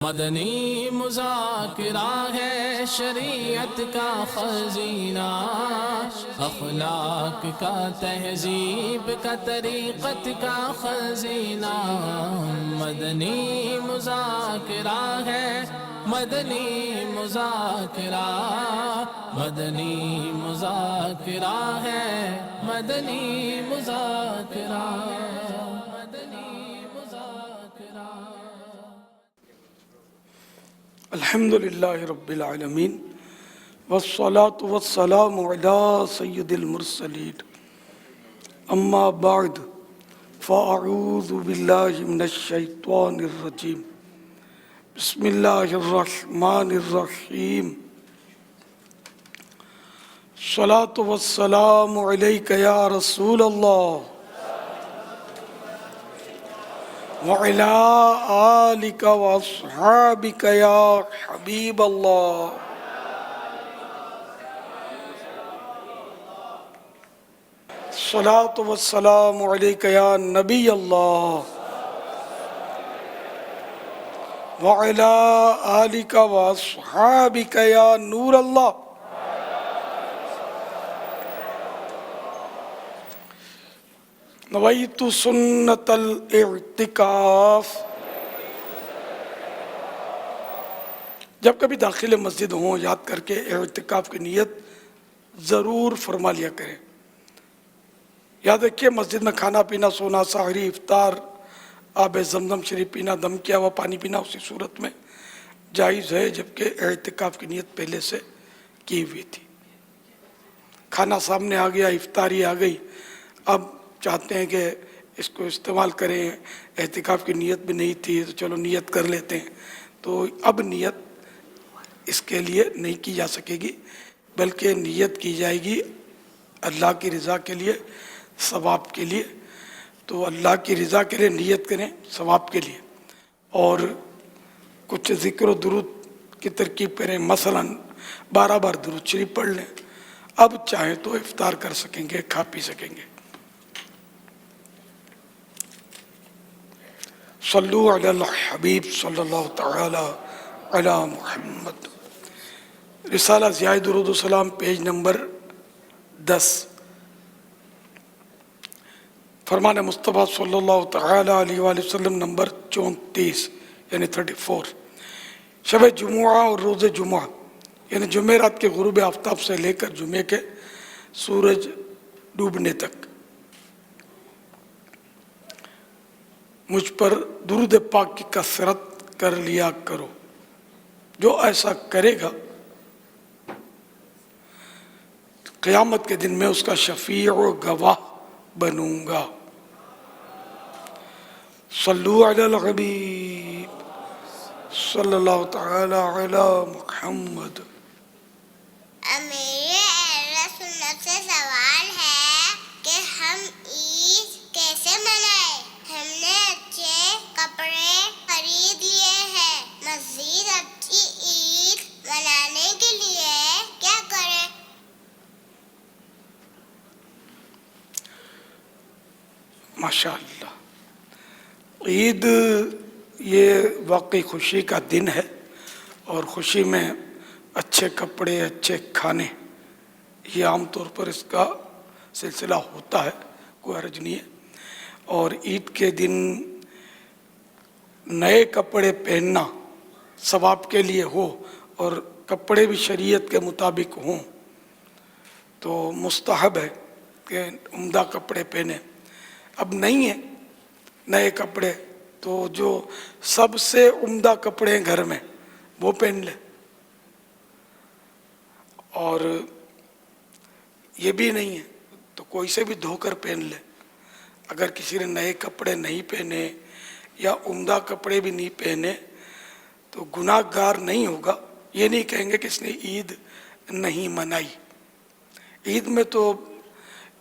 مدنی مذاکرہ ہے شریعت کا خزینہ، اخلاق کا تہذیب کا طریقت کا خزینہ۔ مدنی مذاکرہ ہے، مدنی مذاکرہ، مدنی مذاکرہ ہے، مدنی مذاکرہ، مدنی مذاکرہ۔ الحمد للہ رب العالمین والصلاة والسلام علی سید المرسلین، اما بعد فاعوذ باللہ من الشیطان الرجیم، بسم اللہ الرحمن الرحیم۔ الصلاة والسلام علیک یا رسول اللہ وعلى آلك وأصحابك يا حبيب الله۔ الصلاة والسلام عليك يا نبي الله وعلى آلك وأصحابك يا نور الله۔ نویت سنت الاعتکاف۔ جب کبھی داخل مسجد ہوں یاد کر کے اعتکاف کی نیت ضرور فرما لیا کریں۔ یاد رکھیے مسجد میں کھانا پینا، سونا، سحری، افطار، آب زمزم شریف پینا، دم کیا ہوا پانی پینا اسی صورت میں جائز ہے جبکہ اعتکاف کی نیت پہلے سے کی ہوئی تھی۔ کھانا سامنے آ گیا، افطاری آ گئی، اب چاہتے ہیں کہ اس کو استعمال کریں، اعتکاف کی نیت بھی نہیں تھی تو چلو نیت کر لیتے ہیں، تو اب نیت اس کے لیے نہیں کی جا سکے گی، بلکہ نیت کی جائے گی اللہ کی رضا کے لیے، ثواب کے لیے۔ تو اللہ کی رضا کے لیے نیت کریں، ثواب کے لیے، اور کچھ ذکر و درود کی ترکیب کریں، مثلا 12 بار درود شریف پڑھ لیں۔ اب چاہیں تو افطار کر سکیں گے، کھا پی سکیں گے۔ صلو علی الحبیب صلی اللہ تعالی علی محمد۔ رسالہ ضیاء درود و سلام پیج نمبر 10۔ فرمان مصطفیٰ صلی اللہ تعالی علیہ وآلہ وسلم نمبر 34 یعنی 34۔ شب جمعہ اور روز جمعہ یعنی جمعرات کے غروب آفتاب سے لے کر جمعے کے سورج ڈوبنے تک مجھ پر درود پاک کی کثرت کر لیا کرو۔ جو ایسا کرے گا قیامت کے دن میں اس کا شفیع و گواہ بنوں گا۔ صلو علی الحبیب صلی اللہ تعالی علی محمد۔ میرے اہل سنت سے سوال ہے کہ ہم عید کیسے منائیں؟ ہم نے اچھے کپڑے خرید لیے ہیں، مزید اچھی عید منانے کے لیے کیا کریں؟ ماشاءاللہ، عید یہ واقعی خوشی کا دن ہے، اور خوشی میں اچھے کپڑے، اچھے کھانے، یہ عام طور پر اس کا سلسلہ ہوتا ہے، کوئی حرج نہیں ہے۔ اور عید کے دن نئے کپڑے پہننا ثواب کے لیے ہو اور کپڑے بھی شریعت کے مطابق ہوں تو مستحب ہے کہ عمدہ کپڑے پہنے۔ اب نہیں ہیں نئے کپڑے تو جو سب سے عمدہ کپڑے ہیں گھر میں وہ پہن لے، اور یہ بھی نہیں ہے تو کوئی سے بھی دھو کر پہن لے۔ اگر کسی نے نئے کپڑے نہیں پہنے یا عمدہ کپڑے بھی نہیں پہنے تو گناہ گار نہیں ہوگا، یہ نہیں کہیں گے کہ اس نے عید نہیں منائی۔ عید میں تو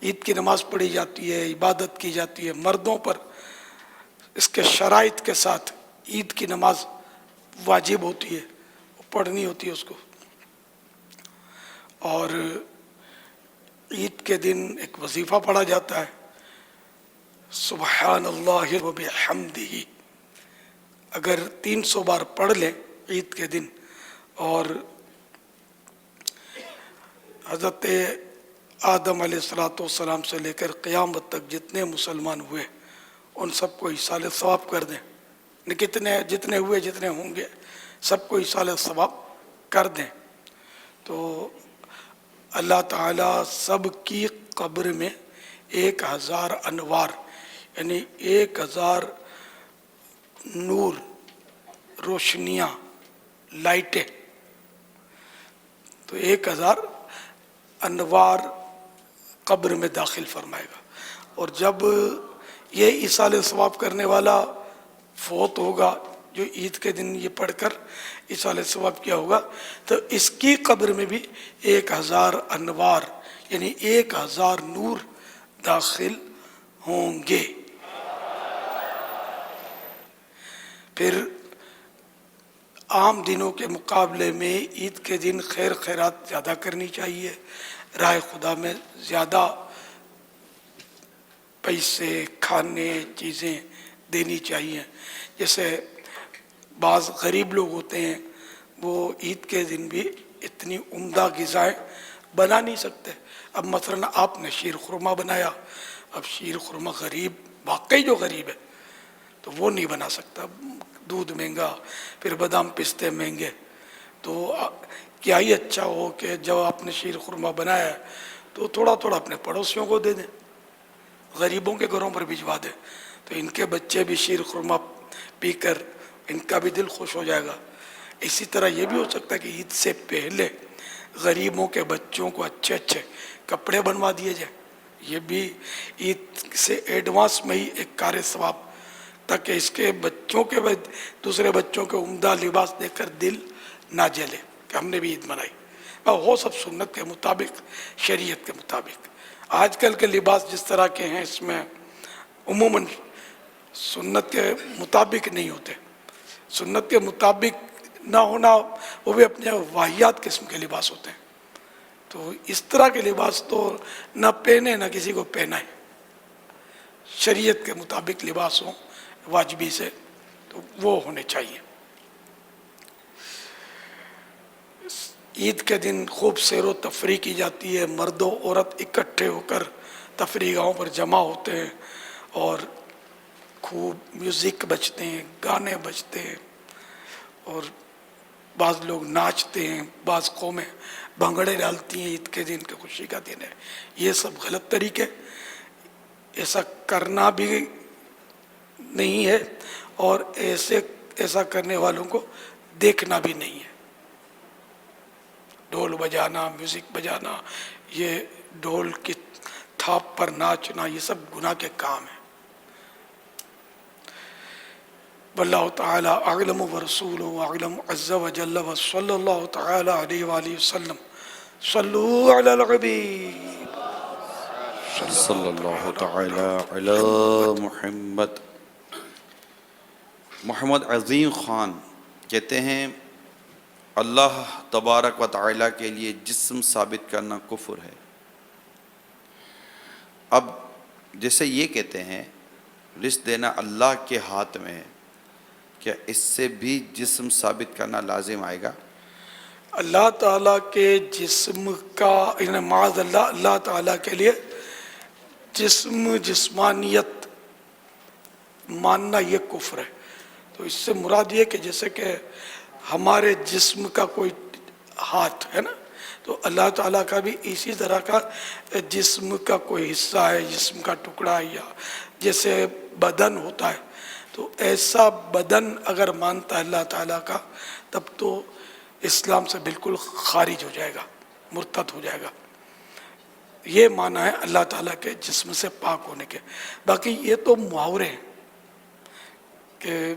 عید کی نماز پڑھی جاتی ہے، عبادت کی جاتی ہے، مردوں پر اس کے شرائط کے ساتھ عید کی نماز واجب ہوتی ہے، پڑھنی ہوتی ہے اس کو۔ اور عید کے دن ایک وظیفہ پڑھا جاتا ہے، سبحان اللہ و بحمدہ، اگر 300 بار پڑھ لیں عید کے دن، اور حضرت آدم علیہ السلام سے لے کر قیامت تک جتنے مسلمان ہوئے ان سب کو ایصال ثواب کر دیں، جتنے ہوئے جتنے ہوں گے سب کو ایصال ثواب کر دیں، تو اللہ تعالیٰ سب کی قبر میں 1000 انوار یعنی 1000 نور، روشنیاں، لائٹیں، تو 1000 انوار قبر میں داخل فرمائے گا۔ اور جب یہ ایصال ثواب کرنے والا فوت ہوگا، جو عید کے دن یہ پڑھ کر ایصال ثواب کیا ہوگا، تو اس کی قبر میں بھی 1000 انوار یعنی 1000 نور داخل ہوں گے۔ پھر عام دنوں کے مقابلے میں عید کے دن خیر خیرات زیادہ کرنی چاہیے، راہ خدا میں زیادہ پیسے، کھانے، چیزیں دینی چاہیے۔ جیسے بعض غریب لوگ ہوتے ہیں، وہ عید کے دن بھی اتنی عمدہ غذائیں بنا نہیں سکتے۔ اب مثلا آپ نے شیر خورما بنایا، اب شیر خورما غریب، واقعی جو غریب ہے تو وہ نہیں بنا سکتا، دودھ مہنگا، پھر بادام پستے مہنگے، تو کیا ہی اچھا ہو کہ جب آپ نے شیر خورما بنایا ہے تو تھوڑا تھوڑا اپنے پڑوسیوں کو دے دیں، غریبوں کے گھروں پر بھجوا دیں، تو ان کے بچے بھی شیر خورما پی کر ان کا بھی دل خوش ہو جائے گا۔ اسی طرح یہ بھی ہو سکتا ہے کہ عید سے پہلے غریبوں کے بچوں کو اچھے اچھے کپڑے بنوا دیے جائیں، یہ بھی عید سے ایڈوانس میں ہی ایک کار ثواب، تاکہ اس کے بچوں کے دوسرے بچوں کے عمدہ لباس دیکھ کر دل نہ جلے کہ ہم نے بھی عید منائی۔ وہ سب سنت کے مطابق، شریعت کے مطابق۔ آج کل کے لباس جس طرح کے ہیں اس میں عموماً سنت کے مطابق نہیں ہوتے، سنت کے مطابق نہ ہونا وہ بھی اپنے واہیات قسم کے لباس ہوتے ہیں، تو اس طرح کے لباس تو نہ پہنے نہ کسی کو پہنائے، شریعت کے مطابق لباس ہوں واجبی سے، تو وہ ہونے چاہیے۔ عید کے دن خوب سیر و تفریح کی جاتی ہے، مرد و عورت اکٹھے ہو کر تفریح گاہوں پر جمع ہوتے ہیں اور خوب میوزک بجتے ہیں، گانے بجتے ہیں، اور بعض لوگ ناچتے ہیں، بعض قومیں بھنگڑے ڈالتی ہیں عید کے دن کے خوشی کا دن ہے۔ یہ سب غلط طریقے، ایسا کرنا بھی نہیں ہے اور ایسا کرنے والوں کو دیکھنا بھی نہیں ہے۔ ڈھول بجانا، میوزک بجانا، یہ ڈھول کی تھاپ پر ناچنا، یہ سب گناہ کے کام ہیں۔ واللہ تعالی اعلم ورسولہ اعلم عز وجل وصلی اللہ تعالی علیہ وآلہ وسلم۔ صلو علی الحبیب صلی اللہ تعالی علی محمد۔ محمد عظیم خان کہتے ہیں اللہ تبارک و تعالی کے لیے جسم ثابت کرنا کفر ہے۔ اب جیسے یہ کہتے ہیں رزق دینا اللہ کے ہاتھ میں ہے، کیا اس سے بھی جسم ثابت کرنا لازم آئے گا؟ اللہ تعالیٰ کے جسم کا معاذ اللہ، اللہ تعالیٰ کے لیے جسم، جسمانیت ماننا یہ کفر ہے۔ تو اس سے مراد یہ کہ جیسے کہ ہمارے جسم کا کوئی ہاتھ ہے نا، تو اللہ تعالیٰ کا بھی اسی طرح کا جسم کا کوئی حصہ ہے، جسم کا ٹکڑا، یا جیسے بدن ہوتا ہے، تو ایسا بدن اگر مانتا ہے اللہ تعالیٰ کا، تب تو اسلام سے بالکل خارج ہو جائے گا، مرتد ہو جائے گا۔ یہ معنی ہے اللہ تعالیٰ کے جسم سے پاک ہونے کے۔ باقی یہ تو محاورے ہیں، کہ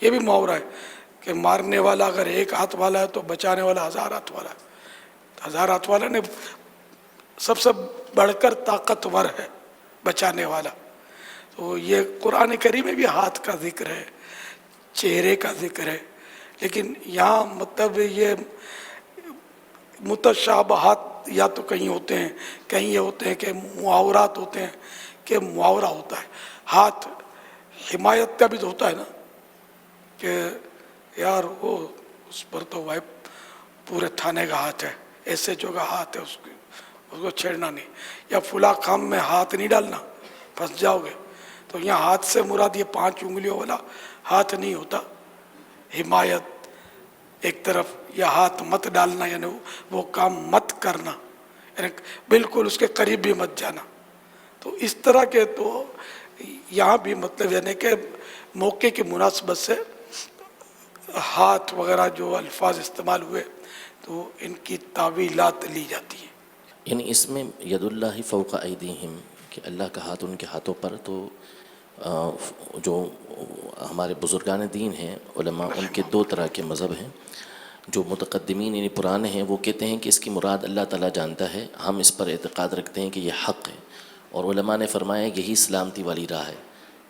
یہ بھی محاورہ ہے کہ مارنے والا اگر ایک ہاتھ والا ہے تو بچانے والا 1000 ہاتھ والا ہے۔ 1000 ہاتھ والا نے سب سے بڑھ کر طاقتور ہے بچانے والا۔ تو یہ قرآن کریم میں بھی ہاتھ کا ذکر ہے، چہرے کا ذکر ہے، لیکن یہاں مطلب یہ متشابہات یا تو کہیں ہوتے ہیں، کہیں یہ ہوتے ہیں کہ محاورات ہوتے ہیں کہ محاورہ ہوتا ہے۔ ہاتھ حمایت کا بھی تو ہوتا ہے نا، کہ یار وہ اس پر تو بھائی پورے تھانے کا ہاتھ ہے، ایس ایچ او کا ہاتھ ہے، اس کو چھیڑنا نہیں، یا فلاں کام میں ہاتھ نہیں ڈالنا پھنس جاؤ گے. تو یہاں ہاتھ سے مراد یہ 5 انگلیوں والا ہاتھ نہیں ہوتا، حمایت ایک طرف، یا ہاتھ مت ڈالنا یعنی وہ کام مت کرنا، یعنی بالکل اس کے قریب بھی مت جانا. تو اس طرح کے تو یہاں بھی مطلب یعنی کہ موقع کی مناسبت سے ہاتھ وغیرہ جو الفاظ استعمال ہوئے تو ان کی تعویلات لی جاتی ہیں. یعنی اس میں ید اللہ فوق ایدیہم کہ اللہ کا ہاتھ ان کے ہاتھوں پر. تو جو ہمارے بزرگان دین ہیں علماء، ان کے 2 طرح کے مذہب ہیں. جو متقدمین یعنی پرانے ہیں وہ کہتے ہیں کہ اس کی مراد اللہ تعالیٰ جانتا ہے، ہم اس پر اعتقاد رکھتے ہیں کہ یہ حق ہے. اور علماء نے فرمایا یہی سلامتی والی راہ ہے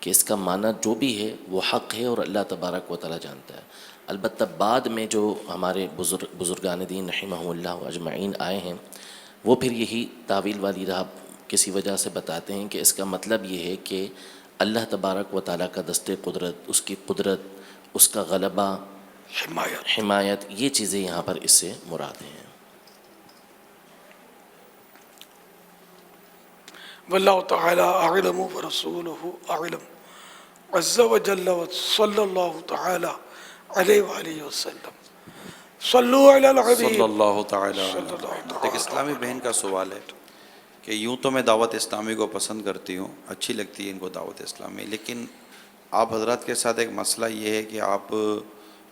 کہ اس کا معنی جو بھی ہے وہ حق ہے اور اللہ تبارک و تعالیٰ جانتا ہے. البتہ بعد میں جو ہمارے بزرگان دین رحمہ اللہ اجمعین آئے ہیں وہ پھر یہی تعویل والی راہ کسی وجہ سے بتاتے ہیں کہ اس کا مطلب یہ ہے کہ اللہ تبارک و تعالیٰ کا دست قدرت، اس کی قدرت، اس کا غلبہ، حمایت، یہ چیزیں یہاں پر اس سے مراد ہیں. واللہ تعالی اعلم ورسولہ اعلم عز وجل صلی اللہ تعالی علیہ وآلہ وسلم. صلو علی الحبیب صلی اللہ تعالی صلی اللہ علیہ. ایک اسلامی بہن کا سوال ہے کہ یوں تو میں دعوت اسلامی کو پسند کرتی ہوں، اچھی لگتی ہے ان کو دعوت اسلامی، لیکن آپ حضرات کے ساتھ ایک مسئلہ یہ ہے کہ آپ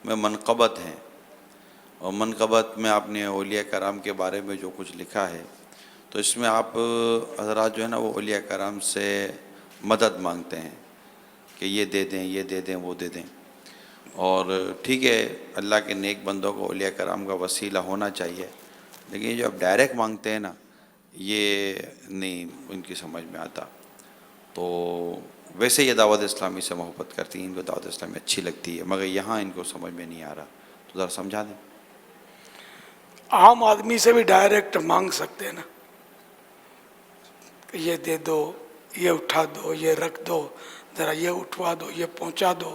میں منقبت ہیں، اور منقبت میں آپ نے اولیاء کرام کے بارے میں جو کچھ لکھا ہے تو اس میں آپ حضرات جو ہے نا وہ اولیاء کرام سے مدد مانگتے ہیں کہ یہ دے دیں، یہ دے دیں، وہ دے دیں. اور ٹھیک ہے اللہ کے نیک بندوں کو اولیاء کرام کا وسیلہ ہونا چاہیے، لیکن یہ جو آپ ڈائریکٹ مانگتے ہیں نا یہ نہیں ان کی سمجھ میں آتا. تو ویسے یہ دعوت اسلامی سے محبت کرتی ہیں، ان کو دعوت اسلامی اچھی لگتی ہے، مگر یہاں ان کو سمجھ میں نہیں آ رہا، تو ذرا سمجھا دیں. عام آدمی سے بھی ڈائریکٹ مانگ سکتے ہیں نا کہ یہ دے دو، یہ اٹھا دو، یہ رکھ دو، ذرا یہ اٹھوا دو، یہ پہنچا دو،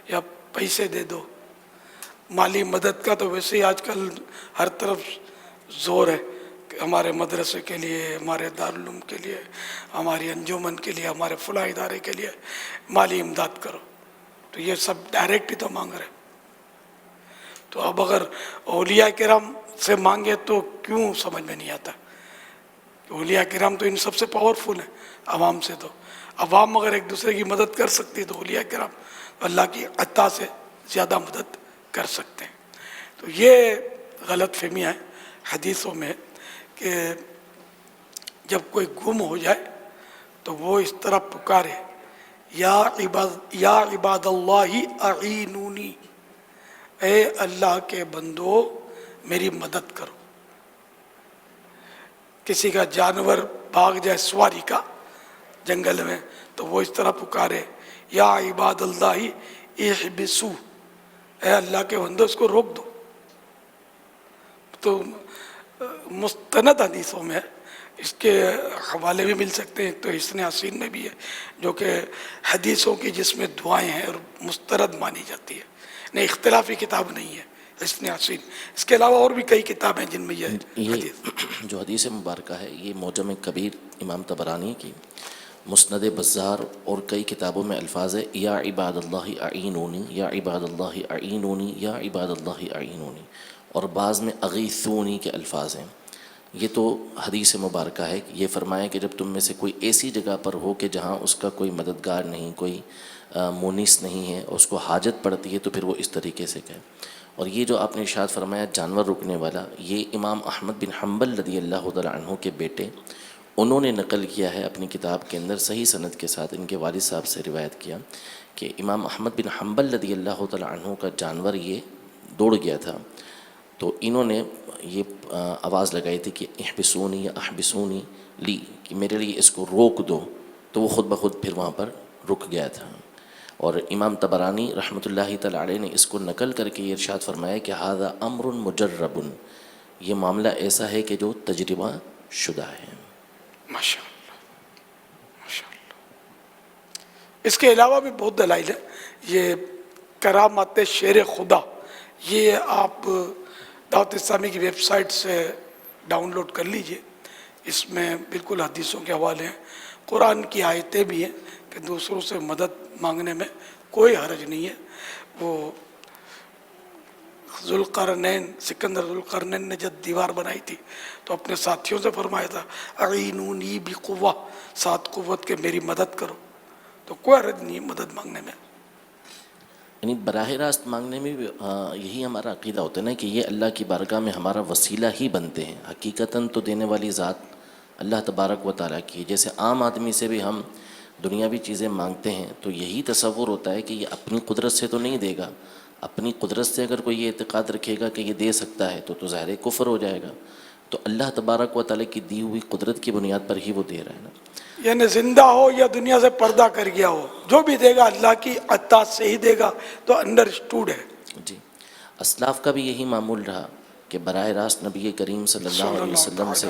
یا پیسے دے دو. مالی مدد کا تو ویسے ہی آج کل ہر طرف زور ہے کہ ہمارے مدرسے کے لیے، ہمارے دارالعلوم کے لیے، ہماری انجمن کے لیے، ہمارے فلاں ادارے کے لیے مالی امداد کرو. تو یہ سب ڈائریکٹ ہی تو مانگ رہے. تو اب اگر اولیاء کرام سے مانگے تو کیوں سمجھ میں نہیں آتا؟ اولیاء کرام تو ان سب سے پاورفل ہیں عوام سے. تو عوام اگر ایک دوسرے کی مدد کر سکتی ہے تو اولیاء کرام اللہ کی عطا سے زیادہ مدد کر سکتے ہیں. تو یہ غلط فہمیاں ہیں حدیثوں میں کہ جب کوئی گم ہو جائے تو وہ اس طرح پکارے یا عباد اللہ اعینونی، اے اللہ کے بندو میری مدد کرو. کسی کا جانور بھاگ جائے سواری کا جنگل میں تو وہ اس طرح پکارے یا عباد اللہ احبسو، اے اللہ کے بندو اس کو روک دو. تو مستند حدیثوں میں اس کے حوالے بھی مل سکتے ہیں. تو حسن حسین میں بھی ہے جو کہ حدیثوں کی جس میں دعائیں ہیں اور مسترد مانی جاتی ہے، نہیں اختلافی کتاب نہیں ہے حسن حسین. اس کے علاوہ اور بھی کئی کتاب ہیں جن میں یہ حدیث. جو حدیث مبارکہ ہے یہ معجم کبیر امام طبرانی کی، مسند بزار اور کئی کتابوں میں الفاظ ہے یا عباد اللہ اعینونی، یا عباد اللہ اعینونی، یا عباد اللہ اعینونی، اور بعض میں اغیثونی کے الفاظ ہیں. یہ تو حدیث مبارکہ ہے. یہ فرمایا کہ جب تم میں سے کوئی ایسی جگہ پر ہو کہ جہاں اس کا کوئی مددگار نہیں، کوئی مونس نہیں ہے، اور اس کو حاجت پڑتی ہے تو پھر وہ اس طریقے سے کہے. اور یہ جو آپ نے ارشاد فرمایا جانور رکنے والا، یہ امام احمد بن حنبل رضی اللہ تعالیٰ عنہ کے بیٹے انہوں نے نقل کیا ہے اپنی کتاب کے اندر صحیح سند کے ساتھ. ان کے والد صاحب سے روایت کیا کہ امام احمد بن حنبل رضی اللہ تعالیٰ عنہ کا جانور یہ دوڑ گیا تھا، تو انہوں نے یہ آواز لگائی تھی کہ احبسونی یا احبسونی لی، کہ میرے لیے اس کو روک دو. تو وہ خود بخود پھر وہاں پر رک گیا تھا. اور امام طبرانی رحمۃ اللہ تعالیٰ علیہ نے اس کو نقل کر کے یہ ارشاد فرمایا کہ ھذا امر مجرب، یہ معاملہ ایسا ہے کہ جو تجربہ شدہ ہے. ماشاء اللہ ماشاء اللہ. اس کے علاوہ بھی بہت دلائل ہیں. یہ کرامات شیر خدا، یہ آپ دعوت اسلامی کی ویب سائٹ سے ڈاؤن لوڈ کر لیجئے. اس میں بالکل حدیثوں کے حوالے ہیں، قرآن کی آیتیں بھی ہیں کہ دوسروں سے مدد مانگنے میں کوئی حرج نہیں ہے. وہ ذوالقرنین، سکندر ذوالقرنین نے جب دیوار بنائی تھی تو اپنے ساتھیوں سے فرمایا تھا اعینونی بقوہ، 7 قوت کے میری مدد کرو. تو کوئی حرج نہیں ہے مدد مانگنے میں. یعنی براہ راست مانگنے میں بھی یہی ہمارا عقیدہ ہوتا ہے نا کہ یہ اللہ کی بارگاہ میں ہمارا وسیلہ ہی بنتے ہیں. حقیقتاً تو دینے والی ذات اللہ تبارک و تعالیٰ کی ہے. جیسے عام آدمی سے بھی ہم دنیاوی چیزیں مانگتے ہیں تو یہی تصور ہوتا ہے کہ یہ اپنی قدرت سے تو نہیں دے گا. اپنی قدرت سے اگر کوئی یہ اعتقاد رکھے گا کہ یہ دے سکتا ہے تو ظاہر کفر ہو جائے گا. تو اللہ تبارک و تعالیٰ کی دی ہوئی قدرت کی بنیاد پر ہی وہ دے رہا ہے نا. یعنی زندہ ہو یا دنیا سے پردہ کر گیا ہو، جو بھی دے گا اللہ کی عطا سے ہی دے گا، تو انڈرسٹوڈ ہے. جی، اسلاف کا بھی یہی معمول رہا کہ براہ راست نبی کریم صلی اللہ علیہ وسلم سے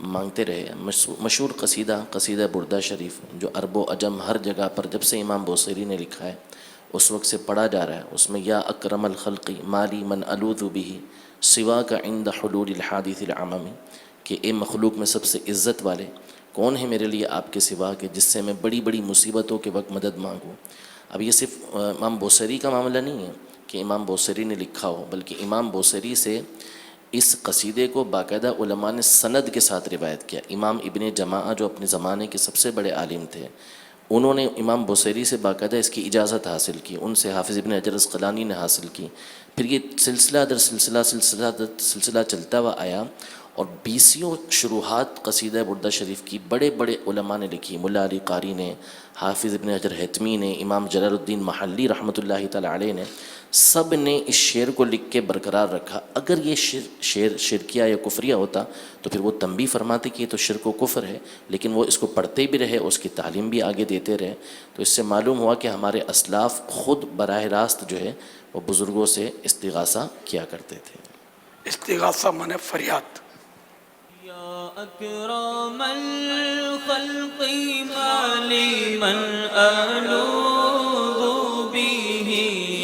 مانگتے رہے. مشہور قصیدہ بردہ شریف جو عرب و عجم ہر جگہ پر جب سے امام بوصیری نے لکھا ہے اس وقت سے پڑھا جا رہا ہے. اس میں یا اکرم الخلق مالی من الوذ به سوا کا عند حلول الحادث العممی، کہ اے مخلوق میں سب سے عزت والے کون ہے میرے لیے آپ کے سوا کہ جس سے میں بڑی بڑی مصیبتوں کے وقت مدد مانگوں. اب یہ صرف امام بوصیری کا معاملہ نہیں ہے کہ امام بوصیری نے لکھا ہو، بلکہ امام بوصیری سے اس قصیدے کو باقاعدہ علماء نے سند کے ساتھ روایت کیا. امام ابن جماعہ جو اپنے زمانے کے سب سے بڑے عالم تھے، انہوں نے امام بوصیری سے باقاعدہ اس کی اجازت حاصل کی. ان سے حافظ ابن حجر عسقلانی نے حاصل کی. پھر یہ سلسلہ در سلسلہ چلتا ہوا آیا اور 20 شروحات قصیدہ بردہ شریف کی بڑے بڑے علماء نے لکھی. ملا علی قاری نے، حافظ ابن حجر حتمی نے، امام جلال الدین محلی رحمۃ اللہ تعالیٰ علیہ نے، سب نے اس شعر کو لکھ کے برقرار رکھا. اگر یہ شعر شرکیہ یا کفریہ ہوتا تو پھر وہ تنبیہ فرماتے کہ یہ تو شرک و کفر ہے، لیکن وہ اس کو پڑھتے بھی رہے، اس کی تعلیم بھی آگے دیتے رہے. تو اس سے معلوم ہوا کہ ہمارے اسلاف خود براہ راست جو ہے وہ بزرگوں سے استغاثہ کیا کرتے تھے. استغاثہ مانے فریاد. اکرم الخلق مالی من الوذ به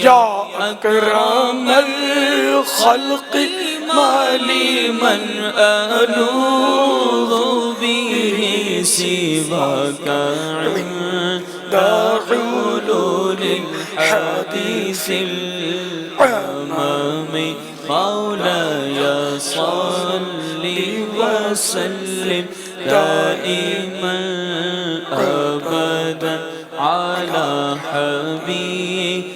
یا اکرم الخلق مالی من الوذ به سواک عند حلول الحديث العمام مولاي صل وسلم دائما أبدا على حبيبك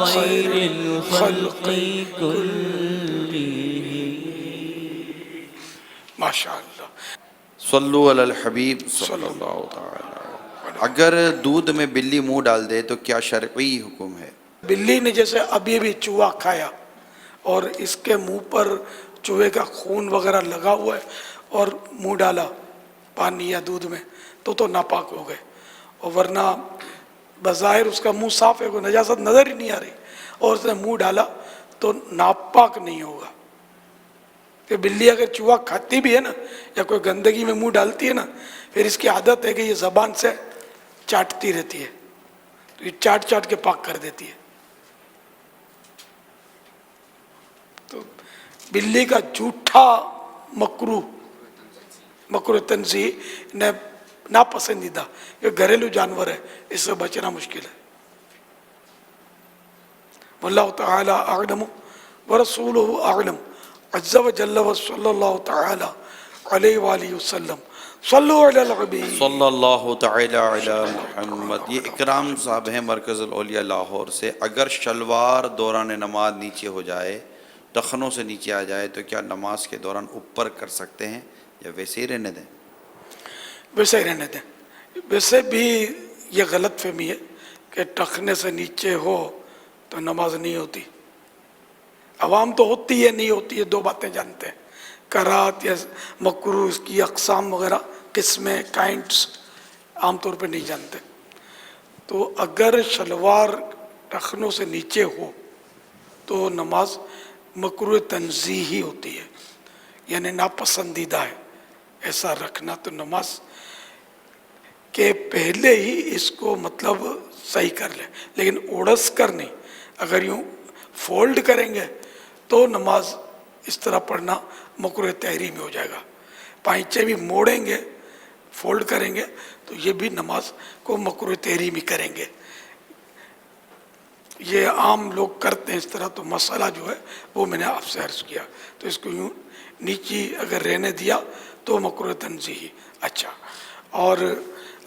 خير الخلق كلهم. ماشاءاللہ. صلو علی الحبیب صلی اللہ تعالی. اگر دودھ میں بلی منہ ڈال دے تو کیا شرعی حکم ہے؟ بلی نے جیسے ابھی چوہا کھایا اور اس کے منہ پر چوہے کا خون وغیرہ لگا ہوا ہے اور منہ ڈالا پانی یا دودھ میں تو ناپاک ہو گئے. اور ورنہ بظاہر اس کا منہ صاف ہے، کوئی نجاست نظر ہی نہیں آ رہی، اور اس نے منہ ڈالا تو ناپاک نہیں ہوگا. کہ بلی اگر چوہا کھاتی بھی ہے نا یا کوئی گندگی میں منہ ڈالتی ہے نا، پھر اس کی عادت ہے کہ یہ زبان سے چاٹتی رہتی ہے، تو یہ چاٹ چاٹ کے پاک کر دیتی ہے. تو بلی کا جھوٹا مکروہ تنزیہ ناپسندیدہ، یہ گھریلو جانور ہے، اس سے بچنا مشکل ہے. واللہ تعالی اعلم ورسولہ اعلم عز و جل و صلی اللہ تعالی علیہ وآلہ وسلم. صلو علی الحبیب صلی اللہ تعالی علی محمد. یہ اکرام صاحب ہیں مرکز الاولیاء لاہور سے. اگر شلوار دوران نماز نیچے ہو جائے، ٹخنوں سے نیچے آ جائے، تو کیا نماز کے دوران اوپر کر سکتے ہیں یا ویسے ہی رہنے دیں؟ ویسے ہی رہنے دیں. ویسے بھی یہ غلط فہمی ہے کہ ٹخنے سے نیچے ہو تو نماز نہیں ہوتی. عوام تو ہوتی ہے نہیں ہوتی ہے، دو باتیں جانتے ہیں. کراہت یا مکروہ، اس کی اقسام وغیرہ، قسمیں، کائنڈس عام طور پہ نہیں جانتے. تو اگر شلوار ٹخنوں سے نیچے ہو تو نماز مکروہ تنزیہ ہی ہوتی ہے، یعنی ناپسندیدہ ہے ایسا رکھنا. تو نماز کہ پہلے ہی اس کو مطلب صحیح کر لیں، لیکن اڑس کر نہیں. اگر یوں فولڈ کریں گے تو نماز اس طرح پڑھنا مکروہ تحریمی ہو جائے گا. پائنچے بھی موڑیں گے، فولڈ کریں گے تو یہ بھی نماز کو مکروہ تحریمی کریں گے. یہ عام لوگ کرتے ہیں اس طرح، تو مسئلہ جو ہے وہ میں نے آپ سے عرض کیا. تو اس کو یوں نیچی اگر رہنے دیا تو مکروہ تنزیہی. اچھا، اور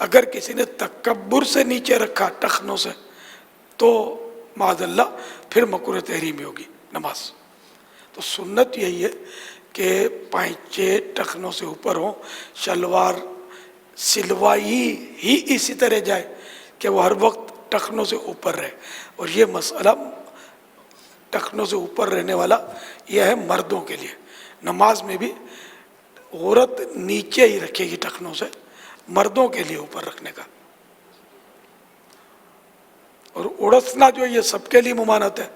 اگر کسی نے تکبر سے نیچے رکھا ٹخنوں سے تو معاذ اللہ پھر مکروہ تحریمی ہوگی نماز. تو سنت یہی ہے کہ پائنچے ٹخنوں سے اوپر ہوں، شلوار سلوائی ہی اسی طرح جائے کہ وہ ہر وقت ٹخنوں سے اوپر رہے. اور یہ مسئلہ ٹخنوں سے اوپر رہنے والا یہ ہے مردوں کے لیے. نماز میں بھی عورت نیچے ہی رکھے گی ٹخنوں سے، مردوں کے لیے اوپر رکھنے کا. اور اڑسنا جو یہ سب کے لیے ممانعت ہے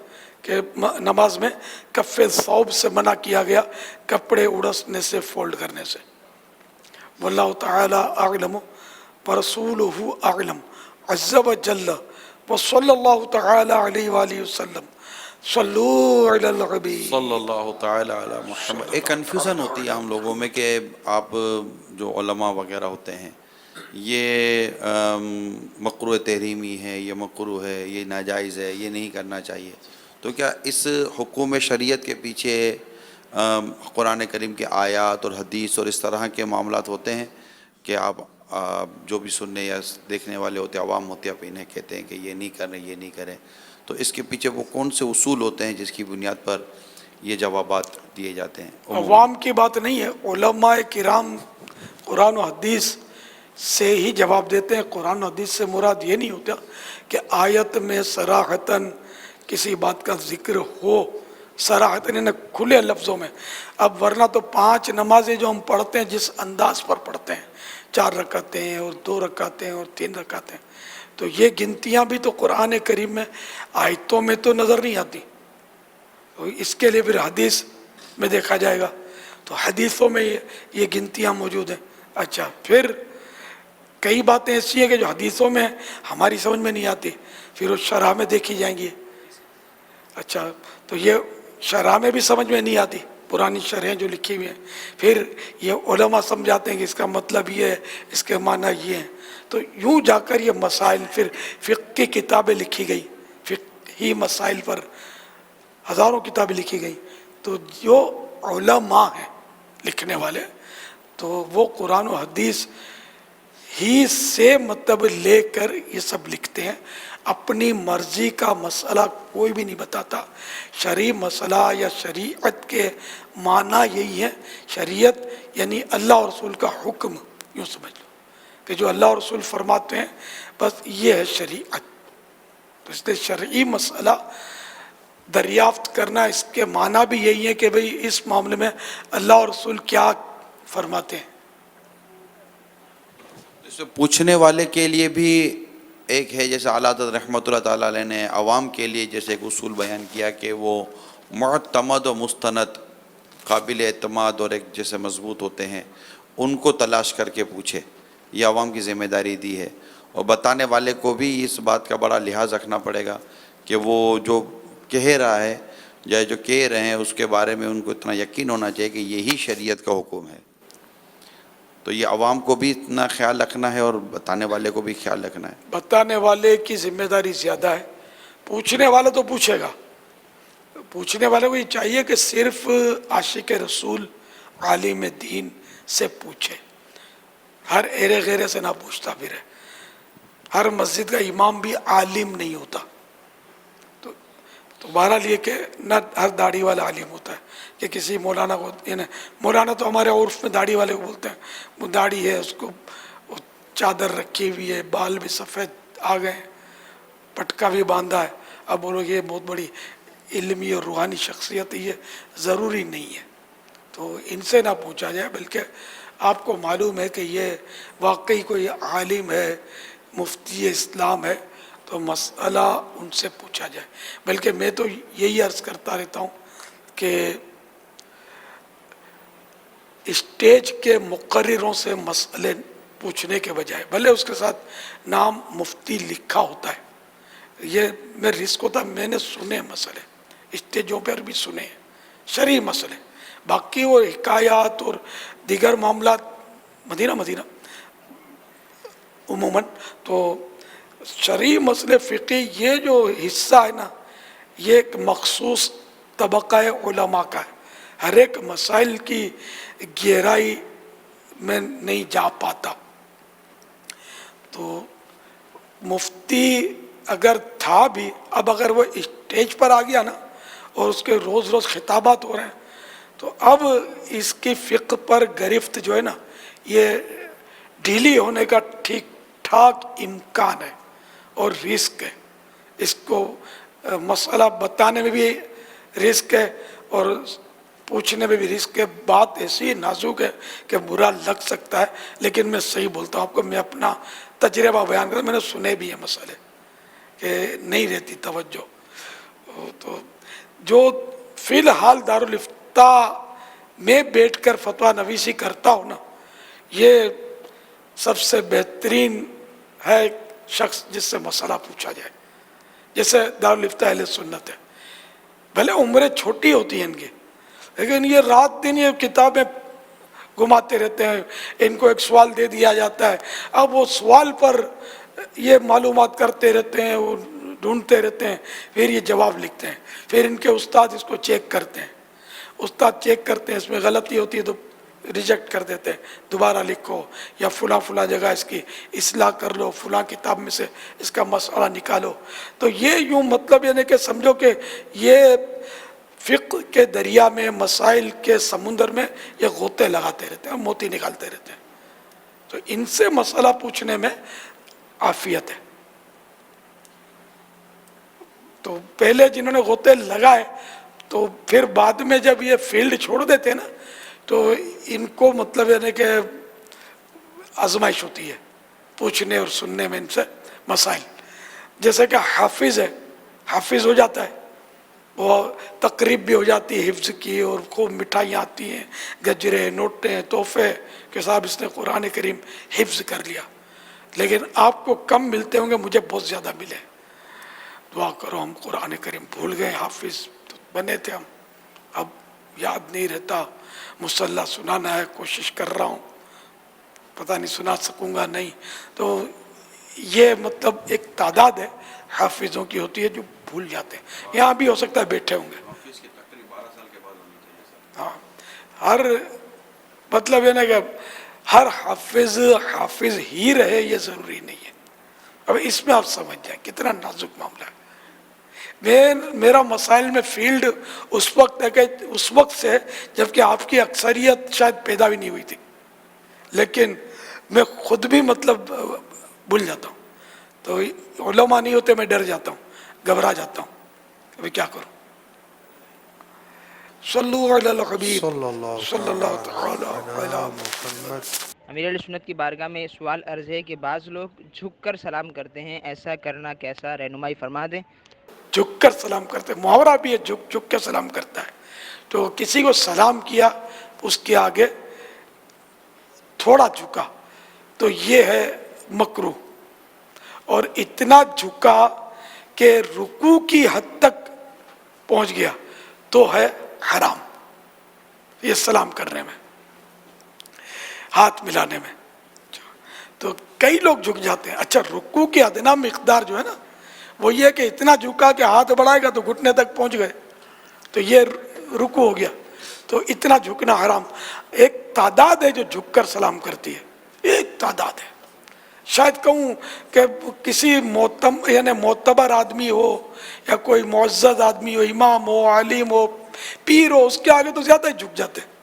کہ نماز میں کف ثوب سے منع کیا گیا، کپڑے اڑسنے سے، فولڈ کرنے سے. واللہ تعالی اعلم ورسولہ اعلم عز وجل وصلی اللہ تعالی علیہ وآلہ وسلم. صلو علی النبی صلی اللہ تعالی علی محمد. ایک کنفیوژن ہوتی ہے عام لوگوں میں کہ آپ جو علماء وغیرہ ہوتے ہیں یہ مکروہ تحریمی ہے، یہ مکروہ ہے، یہ ناجائز ہے، یہ نہیں کرنا چاہیے. تو کیا اس حکم شریعت کے پیچھے قرآن کریم کے آیات اور حدیث اور اس طرح کے معاملات ہوتے ہیں کہ آپ جو بھی سننے یا دیکھنے والے ہوتے ہیں، عوام ہوتے ہیں، آپ انہیں کہتے ہیں کہ یہ نہیں کریں، یہ نہیں کریں، تو اس کے پیچھے وہ کون سے اصول ہوتے ہیں جس کی بنیاد پر یہ جوابات دیے جاتے ہیں؟ عوام کی بات نہیں ہے، علماء کرام قرآن و حدیث سے ہی جواب دیتے ہیں. قرآن و حدیث سے مراد یہ نہیں ہوتا کہ آیت میں صراحتاً کسی بات کا ذکر ہو، صراحتاً یعنی کھلے لفظوں میں. اب ورنہ تو 5 نمازیں جو ہم پڑھتے ہیں جس انداز پر پڑھتے ہیں، 4 رکعتیں اور 2 رکعتیں اور 3 رکعتیں، تو یہ گنتیاں بھی تو قرآن کریم میں آیتوں میں تو نظر نہیں آتی. اس کے لیے پھر حدیث میں دیکھا جائے گا، تو حدیثوں میں یہ گنتیاں موجود ہیں. اچھا، پھر کئی باتیں ایسی ہیں کہ جو حدیثوں میں ہماری سمجھ میں نہیں آتی، پھر اس شرح میں دیکھی جائیں گی. اچھا، تو یہ شرح میں بھی سمجھ میں نہیں آتی، پرانی شرحیں جو لکھی ہوئی ہیں، پھر یہ علماء سمجھاتے ہیں کہ اس کا مطلب یہ ہے، اس کے معنی یہ ہیں. تو یوں جا کر یہ مسائل، پھر فقہ کی کتابیں لکھی گئی، فقہی مسائل پر ہزاروں کتابیں لکھی گئی. تو جو علماء ہیں لکھنے والے، تو وہ قرآن و حدیث ہی سے مطلب لے کر یہ سب لکھتے ہیں. اپنی مرضی کا مسئلہ کوئی بھی نہیں بتاتا. شرعی مسئلہ یا شریعت کے معنی یہی ہے. شریعت یعنی اللہ اور رسول کا حکم، یوں سمجھ لو کہ جو اللہ اور رسول فرماتے ہیں بس یہ ہے شریعت. تو اس لیے شرعی مسئلہ دریافت کرنا، اس کے معنی بھی یہی ہے کہ بھئی اس معاملے میں اللہ اور رسول کیا فرماتے ہیں. پوچھنے والے کے لیے بھی ایک ہے، جیسے اعلیٰ حضرت رحمۃ اللہ تعالیٰ علیہ نے عوام کے لیے جیسے ایک اصول بیان کیا کہ وہ معتمد و مستند، قابل اعتماد اور ایک جیسے مضبوط ہوتے ہیں، ان کو تلاش کر کے پوچھے. یہ عوام کی ذمہ داری دی ہے. اور بتانے والے کو بھی اس بات کا بڑا لحاظ رکھنا پڑے گا کہ وہ جو کہہ رہا ہے یا جو کہہ رہے ہیں اس کے بارے میں ان کو اتنا یقین ہونا چاہیے کہ یہی شریعت کا حکم ہے. تو یہ عوام کو بھی اتنا خیال رکھنا ہے اور بتانے والے کو بھی خیال رکھنا ہے. بتانے والے کی ذمہ داری زیادہ ہے، پوچھنے والا تو پوچھے گا. پوچھنے والے کو یہ چاہیے کہ صرف عاشق رسول عالم دین سے پوچھے، ہر ایرے غیرے سے نہ پوچھتا پھرے. ہر مسجد کا امام بھی عالم نہیں ہوتا. تو بہرحال یہ کہ نہ ہر داڑھی والا عالم ہوتا ہے کہ کسی مولانا کو، یعنی مولانا تو ہمارے عرف میں داڑھی والے کو بولتے ہیں. وہ داڑھی ہے، اس کو چادر رکھی ہوئی ہے، بال بھی سفید آ گئے، پٹکا بھی باندھا ہے. اب بولو یہ بہت بڑی علمی اور روحانی شخصیت ہے، یہ ضروری نہیں ہے. تو ان سے نہ پوچھا جائے، بلکہ آپ کو معلوم ہے کہ یہ واقعی کوئی عالم ہے، مفتی اسلام ہے، تو مسئلہ ان سے پوچھا جائے. بلکہ میں تو یہی عرض کرتا رہتا ہوں کہ اسٹیج کے مقرروں سے مسئلے پوچھنے کے بجائے، بھلے اس کے ساتھ نام مفتی لکھا ہوتا ہے، یہ میں رسک ہوتا ہے، میں نے سنے مسئلے اسٹیجوں پر بھی سنے ہیں شرعی مسئلے، باقی وہ حکایات اور دیگر معاملات مدینہ عموماً تو شرعی مسئلے فقہی یہ جو حصہ ہے نا، یہ ایک مخصوص طبقہ علماء کا ہے، ہر ایک مسائل کی گہرائی میں نہیں جا پاتا. تو مفتی اگر تھا بھی، اب اگر وہ اسٹیج پر آ گیا نا اور اس کے روز روز خطابات ہو رہے ہیں، تو اب اس کی فقہ پر گرفت جو ہے نا، یہ ڈھیلی ہونے کا ٹھیک ٹھاک امکان ہے اور رسک ہے. اس کو مسئلہ بتانے میں بھی رسک ہے اور پوچھنے میں بھی رسک ہے. بات ایسی نازک ہے کہ برا لگ سکتا ہے، لیکن میں صحیح بولتا ہوں آپ کو، میں اپنا تجربہ بیان کرتا ہوں، میں نے سنے بھی ہیں مسئلے کہ نہیں رہتی توجہ. تو جو فی الحال دارالفتاء میں بیٹھ کر فتویٰ نویسی کرتا ہوں نا، یہ سب سے بہترین ہے شخص جس سے مسئلہ پوچھا جائے. جیسے دارالفتاء اہل سنت ہے، بھلے عمریں چھوٹی ہوتی ہیں ان کی، لیکن یہ رات دن یہ کتابیں گھماتے رہتے ہیں. ان کو ایک سوال دے دیا جاتا ہے، اب وہ سوال پر یہ معلومات کرتے رہتے ہیں، وہ ڈھونڈتے رہتے ہیں، پھر یہ جواب لکھتے ہیں. پھر ان کے استاد اس کو چیک کرتے ہیں، استاد چیک کرتے ہیں، اس میں غلطی ہوتی ہے تو ریجیکٹ کر دیتے ہیں، دوبارہ لکھو، یا فلاں جگہ اس کی اصلاح کر لو، فلاں کتاب میں سے اس کا مسئلہ نکالو. تو یہ یوں مطلب یعنی کہ سمجھو کہ یہ فقہ کے دریا میں، مسائل کے سمندر میں یہ غوطے لگاتے رہتے ہیں، موتی نکالتے رہتے ہیں. تو ان سے مسئلہ پوچھنے میں عافیت ہے. تو پہلے جنہوں نے غوطے لگائے تو پھر بعد میں جب یہ فیلڈ چھوڑ دیتے نا، تو ان کو مطلب یعنی کہ آزمائش ہوتی ہے پوچھنے اور سننے میں ان سے مسائل. جیسے کہ حافظ ہے، حافظ ہو جاتا ہے، وہ تقریب بھی ہو جاتی ہے حفظ کی، اور خوب مٹھائیاں آتی ہیں، گجرے، نوٹیں، تحفے کہ صاحب اس نے قرآن کریم حفظ کر لیا. لیکن آپ کو کم ملتے ہوں گے، مجھے بہت زیادہ ملے. دعا کرو ہم قرآن کریم بھول گئے، حافظ تو بنے تھے ہم، اب یاد نہیں رہتا. مصلح سنانا ہے، کوشش کر رہا ہوں، پتہ نہیں سنا سکوں گا نہیں. تو یہ مطلب ایک تعداد ہے حافظوں کی ہوتی ہے جو بھول جاتے ہیں. یہاں بھی ہو سکتا ہے بیٹھے ہوں گے. ہاں، ہر مطلب یہ نا کہ ہر حافظ ہی رہے یہ ضروری نہیں ہے. اب اس میں آپ سمجھ جائیں کتنا نازک معاملہ ہے. میرا مسائل میں فیلڈ اس وقت ہے کہ اس وقت سے جبکہ آپ کی اکثریت شاید پیدا بھی نہیں ہوئی تھی، لیکن میں خود بھی مطلب بھول جاتا ہوں. تو علماء نہیں ہوتے میں ڈر جاتا ہوں، گھبرا جاتا ہوں، ابھی کیا کروں. صلو علی الحبیب صلی اللہ تعالی علی محمد. امیر علیہ سنت کی بارگاہ میں سوال عرض ہے کہ بعض لوگ جھک کر سلام کرتے ہیں، ایسا کرنا کیسا، رہنمائی فرما دیں. جھک کر سلام کرتے ہیں، محاورہ بھی ہے جھک کے سلام کرتا ہے. تو کسی کو سلام کیا، اس کے آگے تھوڑا جھکا تو یہ ہے مکروہ، اور اتنا جھکا کہ رکوع کی حد تک پہنچ گیا تو ہے حرام. یہ سلام کرنے میں، ہاتھ ملانے میں. تو کئی لوگ جھک جاتے ہیں. اچھا، رکوع کی ادنا مقدار جو ہے نا، وہ یہ کہ اتنا جھکا کہ ہاتھ بڑھائے گا تو گھٹنے تک پہنچ گئے، تو یہ رکوع ہو گیا. تو اتنا جھکنا حرام. ایک تعداد ہے جو جھک کر سلام کرتی ہے، ایک تعداد ہے. شاید کہوں کہ کسی یعنی معتبر آدمی ہو یا کوئی معزز آدمی ہو، امام ہو، عالم ہو، پیر ہو، اس کے آگے تو زیادہ ہی جھک جاتے ہیں.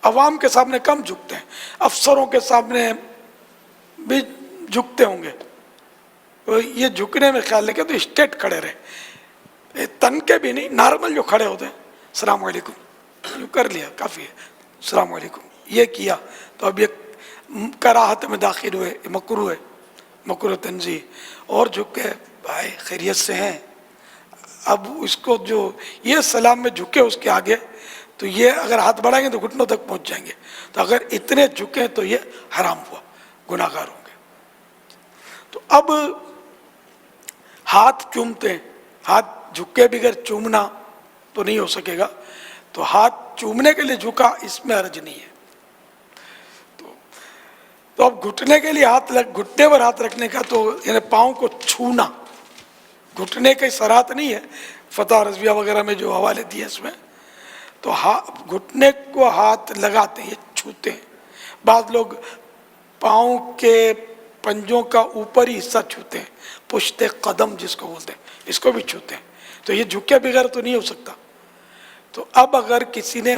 عوام کے سامنے کم جھکتے ہیں، افسروں کے سامنے بھی جھکتے ہوں گے. یہ جھکنے میں خیال رکھیں تو اسٹیٹ کھڑے رہے، تن کے بھی نہیں، نارمل جو کھڑے ہوتے ہیں، السلام علیکم یوں کر لیا کافی ہے، السلام علیکم یہ کیا. تو اب یہ کراہت میں داخل ہوئے، مکروہ ہے، مکروہ تنزیہ. اور جھکے بھائی خیریت سے ہیں، اب اس کو جو یہ سلام میں جھکے اس کے آگے تو یہ اگر ہاتھ بڑھائیں گے تو گھٹنوں تک پہنچ جائیں گے. تو اگر اتنے جھکیں تو یہ حرام ہوا, گناہ گار ہوں گے. تو اب ہاتھ چومتے ہیں, ہاتھ جھک کے بغیر چومنا تو نہیں ہو سکے گا, تو ہاتھ چومنے کے لیے جھکا, اس میں حرج نہیں ہے. تو اب گھٹنے کے لیے گھٹنے پر ہاتھ رکھنے کا, تو یعنی پاؤں کو چھونا, گھٹنے کی صراحت نہیں ہے فتح رضویہ وغیرہ میں جو حوالے دیے اس میں, تو گھٹنے کو ہاتھ لگاتے ہیں, یہ چھوتے ہیں. بعض لوگ پاؤں کے پنجوں کا اوپری حصہ چھوتے ہیں, پشت قدم جس کو بولتے ہیں, اس کو بھی چھوتے ہیں. تو یہ جھکے بغیر تو نہیں ہو سکتا. تو اب اگر کسی نے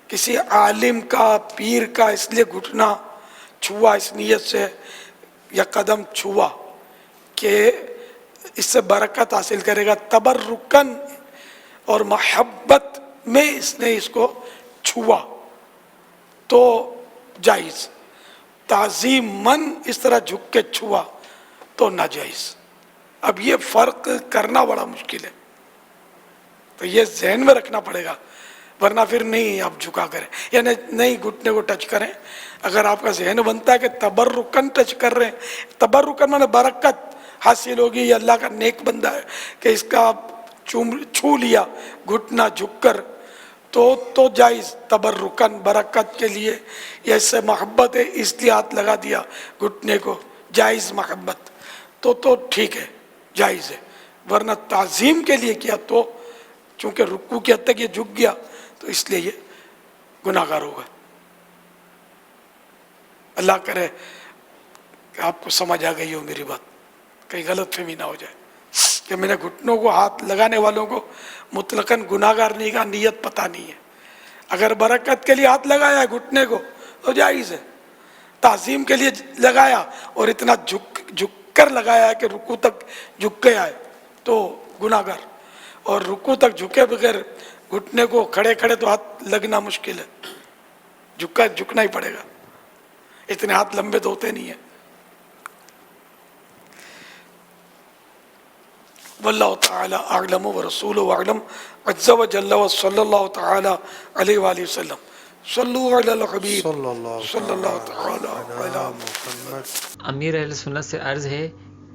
کسی عالم کا, پیر کا اس لیے گھٹنا چھوا اس نیت سے یا قدم چھوا کہ اس سے برکت حاصل کرے گا, تبرکن اور محبت میں اس نے اس کو چھوا تو جائز. تعظیماً اس طرح جھک کے چھوا تو ناجائز. اب یہ فرق کرنا بڑا مشکل ہے, تو یہ ذہن میں رکھنا پڑے گا, ورنہ پھر نہیں آپ جھکا کریں, یعنی نہیں گھٹنے کو ٹچ کریں. اگر آپ کا ذہن بنتا ہے کہ تبرکن ٹچ کر رہے ہیں, تبرکن مانے برکت حاصل ہوگی, یہ اللہ کا نیک بندہ ہے کہ اس کا چھو لیا گھٹنا جھک کر, تو جائز. تبرکن برکت کے لیے یا اس سے محبت ہے اس لیے ہاتھ لگا دیا گھٹنے کو, جائز محبت, تو ٹھیک ہے, جائز ہے. ورنہ تعظیم کے لیے کیا تو چونکہ رکوع کی حد تک یہ جھک گیا تو اس لیے یہ گناہ گار ہوگا. اللہ کرے کہ آپ کو سمجھ آ گئی ہو میری بات, کہیں غلط فہمی نہ ہو جائے کہ میں نے گھٹنوں کو ہاتھ لگانے والوں کو مطلقاً گناہ گار نہیں کہا, نیت پتہ نہیں ہے. اگر برکت کے لیے ہاتھ لگایا ہے گھٹنے کو تو جائز ہے, تعظیم کے لیے لگایا اور اتنا جھک کر لگایا ہے کہ رکوع تک جھک گیا ہے تو گناہ گار. اور رکوع تک جھکے بغیر گھٹنے کو کھڑے تو ہاتھ لگنا مشکل ہے, جھکنا ہی پڑے گا, اتنے ہاتھ لمبے تو ہوتے نہیں ہیں. واللہ تعالی اعلم ورسولہ اعلم عز وجل وصلی اللہ تعالی علیہ وآلہ وسلم. صلو علی الحبیب صلی اللہ تعالی علی محمد. امیر اہل سنت سے عرض ہے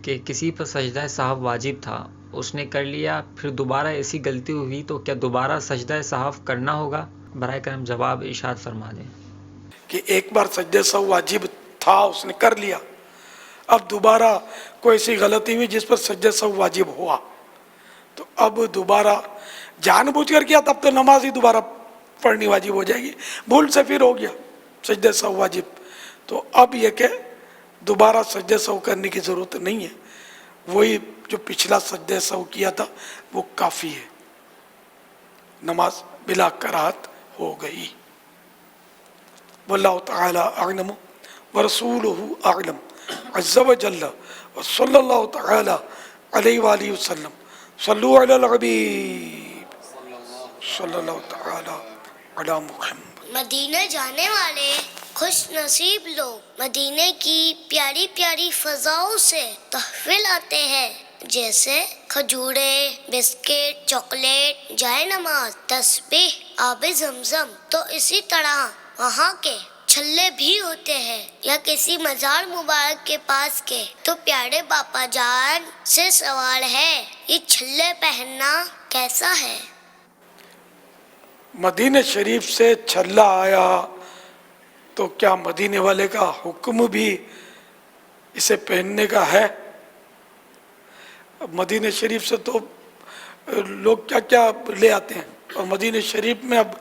کہ کسی پر سجدہ سہو واجب تھا, اس نے کر لیا, پھر دوبارہ ایسی غلطی ہوئی تو کیا دوبارہ سجدہ سہو کرنا ہوگا؟ برائے کرم جواب ارشاد فرما دیں. کہ ایک بار سجدہ سہو واجب تھا, اس نے کر لیا, اب دوبارہ کوئی ایسی غلطی ہوئی جس پر سجدہ سہو واجب ہوا, تو اب دوبارہ جان بوجھ کر کیا تب تو نماز ہی دوبارہ پڑھنی واجب ہو جائے گی. بھول سے پھر ہو گیا سجدہ سہو واجب, تو اب یہ کہ دوبارہ سجدہ سہو کرنے کی ضرورت نہیں ہے, وہی جو پچھلا سجدہ سہو کیا تھا وہ کافی ہے, نماز بلا کراہت ہو گئی. واللہ تعالی اعلم ورسولہ اعلم عز وجل وصلی اللہ تعالی علیہ وآلہ وسلم. صلو علی الحبیب صلی اللہ تعالی علی محمد. مدینہ جانے والے خوش نصیب لوگ مدینے کی پیاری پیاری فضاؤں سے تحفے لاتے ہیں, جیسے کھجورے, بسکٹ, چاکلیٹ, جائے نماز, تسبیح, آب زمزم. تو اسی طرح وہاں کے چھلے بھی ہوتے ہیں یا کسی مزار مبارک کے پاس کے. تو پیارے باپا جان سے سوال ہے, یہ چھلے پہننا کیسا ہے؟ مدینہ شریف سے چھلا آیا تو کیا مدینے والے کا حکم بھی اسے پہننے کا ہے؟ مدینہ شریف سے تو لوگ کیا کیا لے آتے ہیں, اور مدینہ شریف میں اب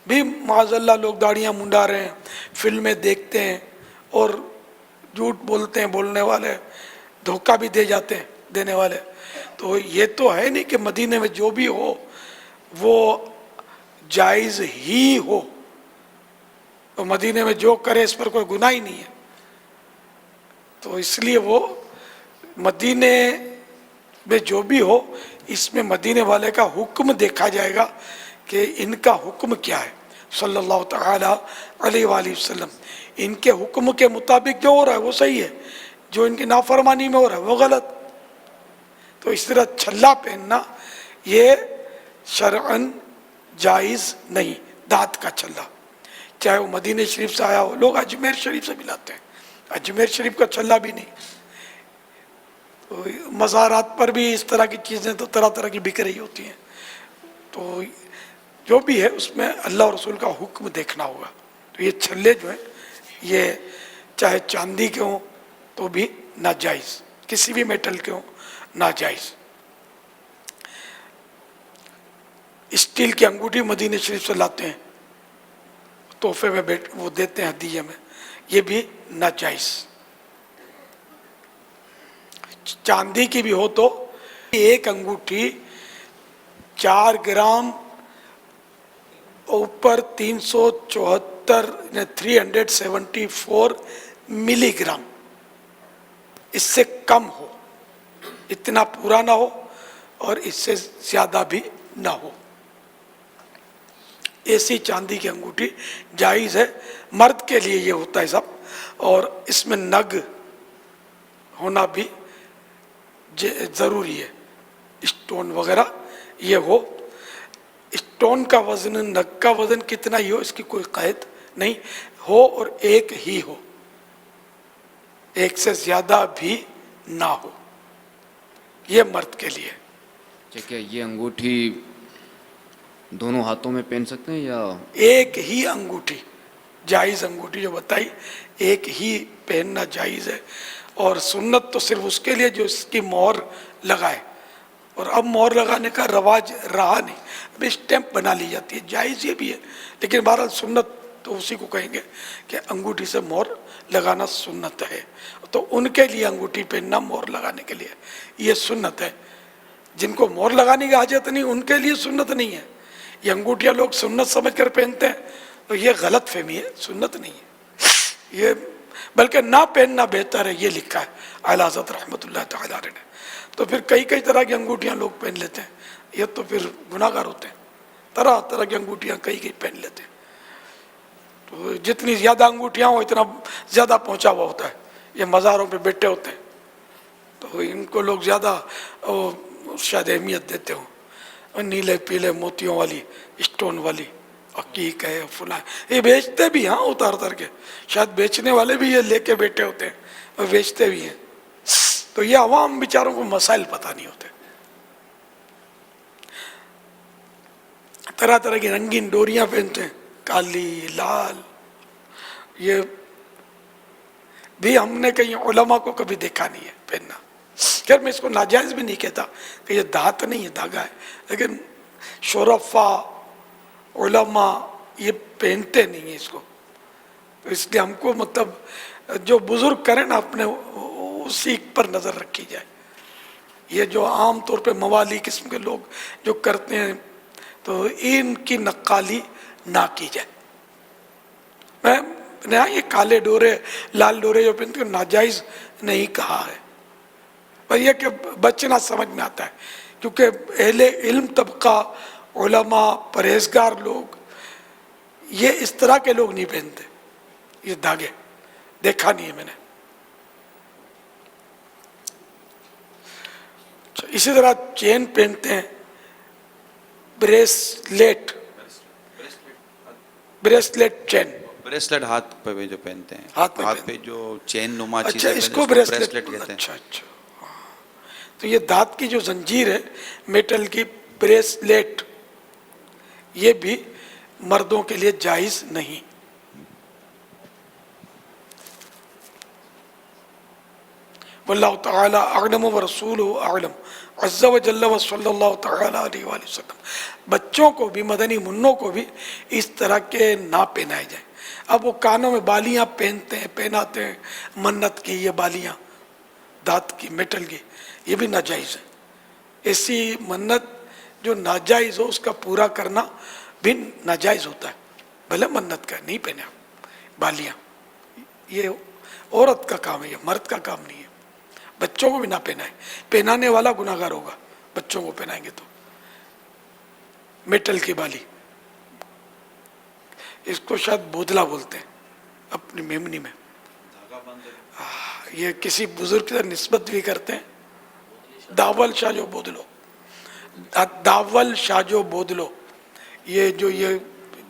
بھی معاذ اللہ لوگ داڑیاں منڈا رہے ہیں, فلمیں دیکھتے ہیں اور جھوٹ بولتے ہیں بولنے والے, دھوکہ بھی دے جاتے ہیں دینے والے. تو یہ تو ہے نہیں کہ مدینے میں جو بھی ہو وہ جائز ہی ہو, اور مدینے میں جو کرے اس پر کوئی گناہ ہی نہیں ہے. تو اس لیے وہ مدینے میں جو بھی ہو اس میں مدینے والے کا حکم دیکھا جائے گا کہ ان کا حکم کیا ہے صلی اللہ تعالی علیہ وآلہ وسلم. ان کے حکم کے مطابق جو ہو رہا ہے وہ صحیح ہے, جو ان کی نافرمانی میں ہو رہا ہے وہ غلط. تو اس طرح چھلا پہننا یہ شرعاً جائز نہیں, دانت کا چھلا، چاہے وہ مدینہ شریف سے آیا ہو، لوگ اجمیر شریف سے بھی لاتے ہیں، اجمیر شریف کا چھلا بھی نہیں۔ تو مزارات پر بھی اس طرح کی چیزیں تو طرح طرح کی بک رہی ہوتی ہیں، تو جو بھی ہے اس میں اللہ اور رسول کا حکم دیکھنا ہوگا۔ تو یہ چھلے جو ہیں یہ چاہے چاندی کے ہوں تو بھی ناجائز، کسی بھی میٹل کے ہوں ناجائز۔ اسٹیل کی انگوٹھی مدینہ شریف سے لاتے ہیں، تحفے میں وہ دیتے ہیں ہدیے میں، یہ بھی ناجائز۔ چاندی کی بھی ہو تو ایک انگوٹھی 4 گرام اوپر 374 ملی گرام، اس سے کم ہو، اتنا پورا نہ ہو اور اس سے زیادہ بھی نہ ہو، ایسی چاندی کی انگوٹھی جائز ہے۔ مرد کے لیے یہ ہوتا ہے سب، اور اس میں نگ ہونا بھی ضروری ہے، اسٹون وغیرہ یہ ہو۔ اسٹون کا وزن، نگ کا وزن کتنا ہی ہو اس کی کوئی قید نہیں ہو، اور ایک ہی ہو، ایک سے زیادہ بھی نہ ہو، یہ مرد کے لیے۔ کیا یہ انگوٹھی دونوں ہاتھوں میں پہن سکتے ہیں یا ایک ہی انگوٹھی جائز، انگوٹھی جو بتائی ایک ہی پہننا جائز ہے، اور سنت تو صرف اس کے لیے جو اس کی مہر لگائے، اور اب مہر لگانے کا رواج رہا نہیں، اب اسٹیمپ بنا لی جاتی ہے، جائز یہ بھی ہے، لیکن بہرحال سنت تو اسی کو کہیں گے کہ انگوٹھی سے مہر لگانا سنت ہے، تو ان کے لیے انگوٹھی پہننا مہر لگانے کے لیے یہ سنت ہے۔ جن کو مہر لگانے کی حاجت نہیں ان کے لیے سنت نہیں ہے۔ یہ انگوٹھیاں لوگ سنت سمجھ کر پہنتے ہیں، تو یہ غلط فہمی ہے، سنت نہیں ہے یہ، بلکہ نہ پہننا بہتر ہے، یہ لکھا ہے اعلیٰ حضرت رحمۃ اللہ تعالی علیہ نے۔ تو پھر کئی طرح کی انگوٹھیاں لوگ پہن لیتے ہیں، یہ تو پھر گناہ گار ہوتے ہیں، طرح طرح کی انگوٹھیاں کئی پہن لیتے ہیں۔ تو جتنی زیادہ انگوٹھیاں ہو اتنا زیادہ پہنچا ہوا ہوتا ہے، یہ مزاروں پہ بیٹھے ہوتے ہیں تو ان کو لوگ زیادہ شاید اہمیت دیتے ہوں، نیلے پیلے موتیوں والی، اسٹون والی، عقیق ہے، فلاں، یہ بیچتے بھی ہاں اتار کے، شاید بیچنے والے بھی یہ لے کے بیٹھے ہوتے ہیں اور بیچتے بھی ہیں، تو یہ عوام بیچاروں کو مسائل پتہ نہیں ہوتے۔ طرح طرح کی رنگین ڈوریاں پہنتے ہیں، کالی، لال، یہ بھی ہم نے کہیں علماء کو کبھی دیکھا نہیں ہے پہننا۔ خیر میں اس کو ناجائز بھی نہیں کہتا کہ یہ دھات نہیں ہے، دھاگا ہے، لیکن شرفا علماء یہ پہنتے نہیں ہیں اس کو، تو اس لیے ہم کو مطلب جو بزرگ کریں نا اپنے اسی پر نظر رکھی جائے۔ یہ جو عام طور پہ موالی قسم کے لوگ جو کرتے ہیں تو ان کی نقالی نہ کی جائے۔ میں یہ کالے ڈورے، لال ڈورے جو پہنتے ہیں ناجائز نہیں کہا ہے، پر یہ کہ بچنا سمجھ میں آتا ہے، کیونکہ اہل علم طبقہ، علماء، پرہیزگار لوگ یہ اس طرح کے لوگ نہیں پہنتے یہ دھاگے، دیکھا نہیں ہے میں نے۔ اسی طرح چین پہنتے ہیں، بریسلیٹ چین، بریسلیٹ ہاتھ پہ جو پہنتے ہیں، ہاتھ پہ جو چین نما اچھا چیزیں اس کو بریسلیٹ کہتے ہیں۔ اچھا تو یہ دانت کی جو زنجیر ہے میٹل کی، بریسلیٹ، یہ بھی مردوں کے لیے جائز نہیں۔ واللہ تعالی اعلم ورسولہ اعلم عز وجل وصلی اللہ تعالی علیہ وآلہ وسلم۔ بچوں کو بھی، مدنی منوں کو بھی اس طرح کے نہ پہنائے جائیں۔ اب وہ کانوں میں بالیاں پہناتے ہیں، منت کی یہ بالیاں دانت کی، میٹل کی، یہ بھی ناجائز ہے۔ ایسی منت جو ناجائز ہو اس کا پورا کرنا بھی ناجائز ہوتا ہے، بھلے منت کا نہیں پہنے آپ بالیاں، یہ عورت کا کام ہے، یہ مرد کا کام نہیں ہے۔ بچوں کو بھی نہ پہنائیں، پہنانے والا گناہ گار ہوگا، بچوں کو پہنائیں گے تو۔ میٹل کی بالی، اس کو شاید بودلا بولتے ہیں اپنی میمنی میں، یہ کسی بزرگ سے نسبت بھی کرتے ہیں، داول شاہ جو بودلو، داول شاہ جو بودلو، یہ جو یہ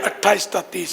28-30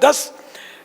10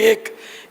1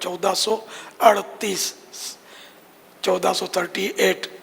1438